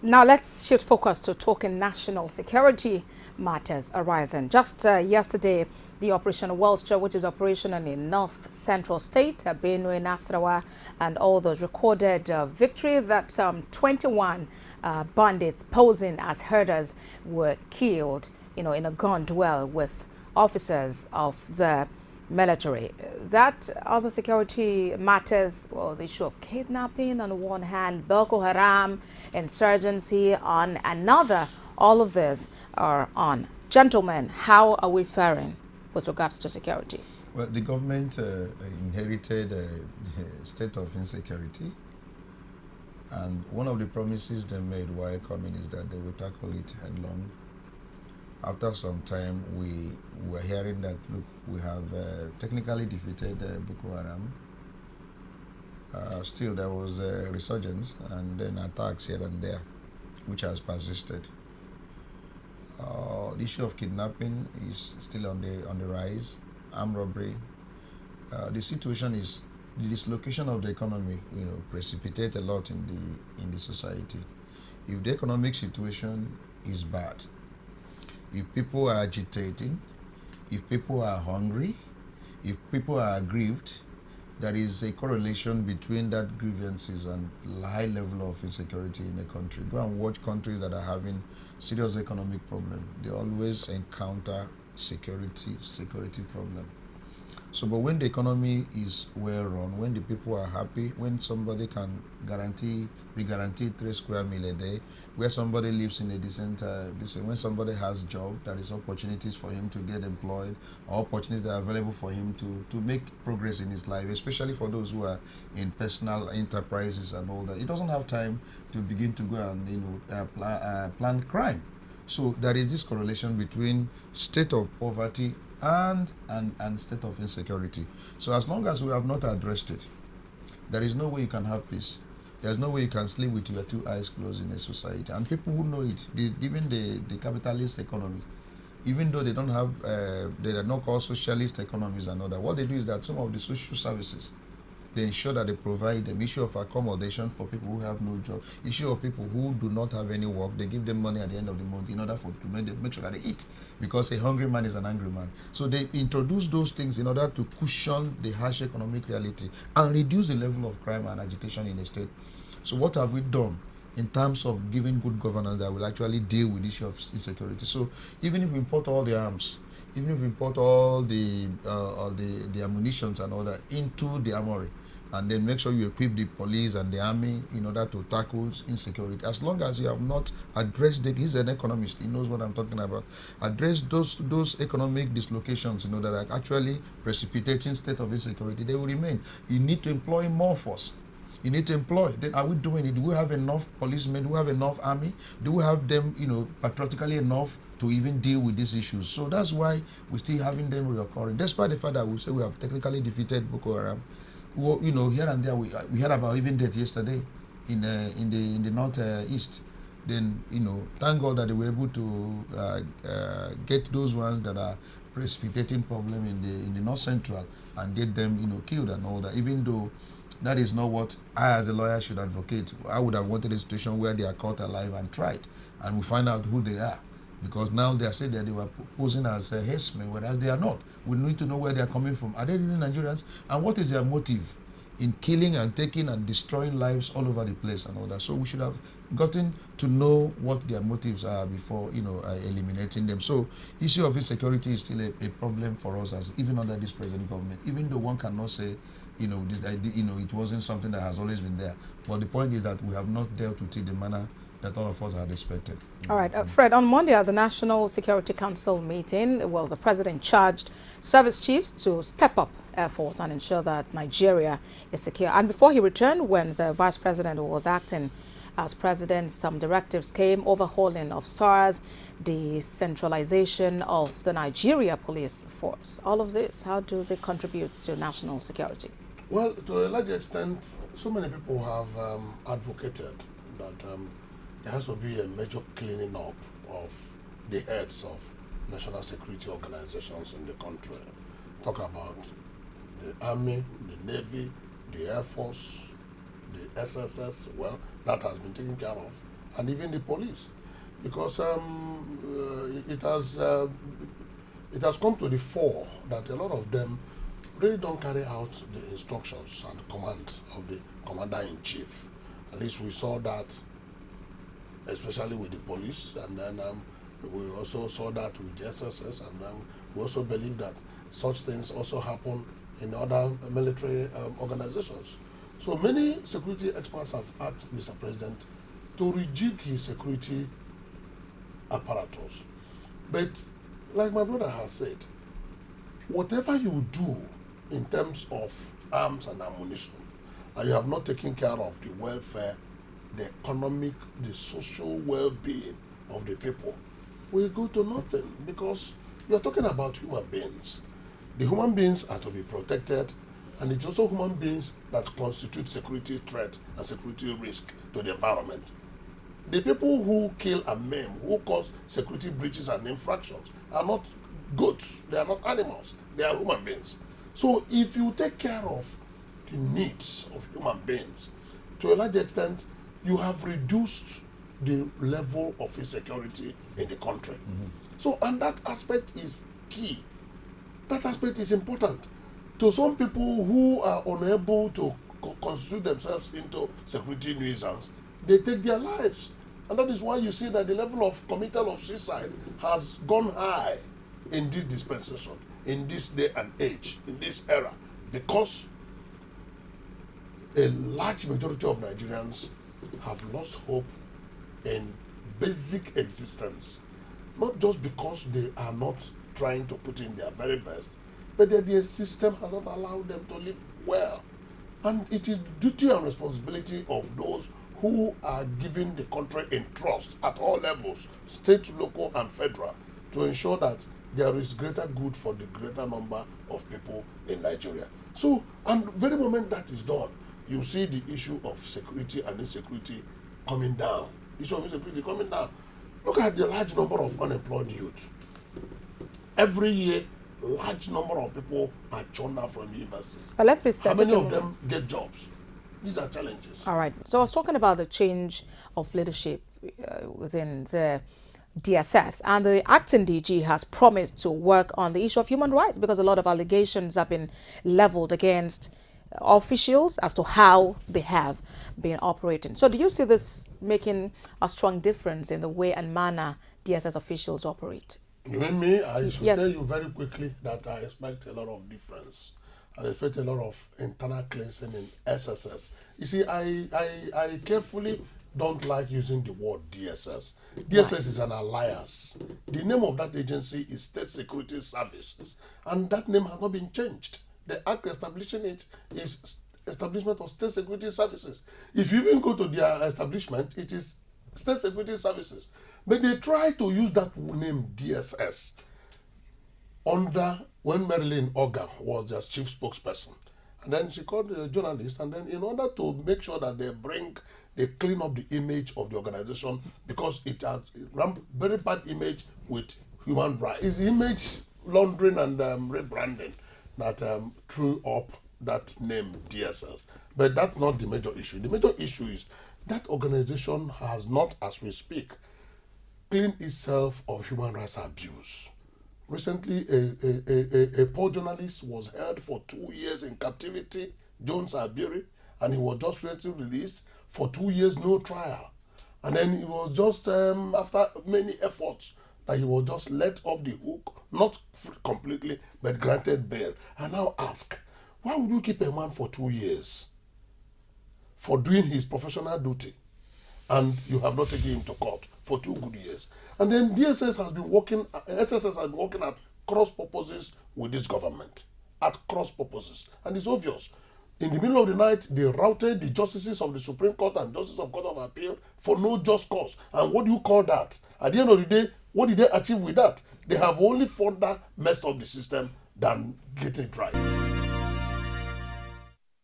Now let's shift focus to talking national security matters arising. Just yesterday, the Operation Wellstra, which is operational in North Central State, Benue, Nasarawa, and all those recorded victory that 21 bandits posing as herders were killed, in a gun duel with officers of the military. That other security matters, well, the issue of kidnapping on one hand, Boko Haram, insurgency on another. All of this are on. Gentlemen, how are we faring with regards to security? Well, the government inherited a state of insecurity, and one of the promises they made while coming is that they will tackle it headlong. After some time, we were hearing that, look, we have technically defeated Boko Haram. Still, there was a resurgence and then attacks here and there, which has persisted. The issue of kidnapping is still on the rise. Armed robbery. The situation is the dislocation of the economy. Precipitate a lot in the society. If the economic situation is bad, if people are agitating, if people are hungry, if people are aggrieved, there is a correlation between that grievances and high level of insecurity in the country. Go and watch countries that are having serious economic problem. They always encounter security problem. So, but when the economy is well run, when the people are happy, when somebody can be guaranteed 3 square meal a day, where somebody lives in a decent, when somebody has job, there is opportunities for him to get employed, or opportunities that are available for him to make progress in his life, especially for those who are in personal enterprises and all that. He doesn't have time to begin to go and plan crime. So there is this correlation between state of poverty and state of insecurity. So as long as we have not addressed it, there is no way you can have peace. There's no way you can sleep with your 2 eyes closed in a society. And people who know it, even the capitalist economy, even though they don't have, they are not called socialist economies and all that, what they do is that some of the social services, they ensure that they provide them. Issue of accommodation for people who have no job. Issue of people who do not have any work. They give them money at the end of the month in order to make sure that they eat. Because a hungry man is an angry man. So they introduce those things in order to cushion the harsh economic reality and reduce the level of crime and agitation in the state. So what have we done in terms of giving good governance that will actually deal with the issue of insecurity? So even if we import all the arms, even if we import all the ammunitions and all that into the armory, and then make sure you equip the police and the army in order to tackle insecurity. As long as you have not addressed he's an economist, he knows what I'm talking about. Address those economic dislocations, that are actually precipitating state of insecurity, they will remain. You need to employ more force. You need to employ. Then are we doing it? Do we have enough policemen? Do we have enough army? Do we have them, patriotically enough to even deal with these issues? So that's why we're still having them reoccurring. Despite the fact that we say we have technically defeated Boko Haram, well, here and there we heard about even that yesterday in the northeast. Then thank God that they were able to get those ones that are precipitating problem in the north central and get them killed and all that. Even though that is not what I as a lawyer should advocate. I would have wanted a situation where they are caught alive and tried, and we find out who they are. Because now they are saying that they were posing as herdsmen, whereas they are not. We need to know where they are coming from. Are they really Nigerians? And what is their motive in killing and taking and destroying lives all over the place and all that? So we should have gotten to know what their motives are before, eliminating them. So issue of insecurity is still a problem for us, as even under this present government. Even though one cannot say, it wasn't something that has always been there. But the point is that we have not dealt with it in the manner that all of us had expected. All right. Fred, on Monday at the National Security Council meeting, the president charged service chiefs to step up efforts and ensure that Nigeria is secure. And before he returned, when the vice president was acting as president, some directives came: overhauling of SARS, the centralization of the Nigeria police force. All of this, how do they contribute to national security? Well, to a large extent, so many people have advocated that there has to be a major cleaning up of the heads of national security organizations in the country. Talk about the Army, the Navy, the Air Force, the SSS. Well, that has been taken care of and even the police, because it has come to the fore that a lot of them really don't carry out the instructions and command of the commander-in-chief. At least we saw that, especially with the police, and then we also saw that with the SSS, and then we also believe that such things also happen in other military organizations. So many security experts have asked Mr. President to rejig his security apparatus. But like my brother has said, whatever you do in terms of arms and ammunition, and you have not taken care of the welfare, the economic, the social well-being of the people, will go to nothing, because you are talking about human beings. The human beings are to be protected, and it's also human beings that constitute security threat and security risk to the environment. The people who kill and maim, who cause security breaches and infractions, are not goats, they are not animals, they are human beings. So if you take care of the needs of human beings, to a large extent, you have reduced the level of insecurity in the country. So, and that aspect is key. That aspect is important. To some people who are unable to constitute themselves into security nuisance, they take their lives. And that is why you see that the level of committal of suicide has gone high in this dispensation, in this day and age, in this era, because a large majority of Nigerians have lost hope in basic existence, not just because they are not trying to put in their very best, but that their system has not allowed them to live well. And it is duty and responsibility of those who are giving the country in trust at all levels, state, local, and federal, to ensure that there is greater good for the greater number of people in Nigeria. So, and the very moment that is done, you see the issue of security and insecurity coming down. The issue of insecurity coming down. Look at the large number of unemployed youth. Every year, large number of people are churned out from universities. But let's be How many of them get jobs? These are challenges. All right. So I was talking about the change of leadership within the DSS, and the acting DG has promised to work on the issue of human rights, because a lot of allegations have been leveled against officials as to how they have been operating. So do you see this making a strong difference in the way and manner DSS officials operate? You mean me? I should Yes. tell you very quickly that I expect a lot of difference. I expect a lot of internal cleansing in SSS. You see, I carefully don't like using the word DSS. DSS is an alias. The name of that agency is State Security Services, and that name has not been changed. The act establishing it is Establishment of State Security Services. If you even go to their establishment, it is State Security Services. But they try to use that name DSS under when Marilyn Oga was their chief spokesperson. And then she called the journalist, and then in order to make sure that they clean up the image of the organization, because it has a very bad image with human rights. It's image laundering and rebranding that threw up that name DSS. But that's not the major issue. The major issue is that organization has not, as we speak, cleaned itself of human rights abuse. Recently, a poor journalist was held for 2 years in captivity, Jones Abiri, and he was just recently released for 2 years, no trial. And then he was just, after many efforts, that he was just let off the hook, not completely, but granted bail. And now ask, why would you keep a man for 2 years for doing his professional duty, and you have not taken him to court for 2 good years? And then SSS has been working at cross purposes with this government, at cross purposes. And it's obvious. In the middle of the night, they routed the justices of the Supreme Court and justices of Court of Appeal for no just cause. And what do you call that? At the end of the day, what did they achieve with that? They have only further messed up the system than getting it right.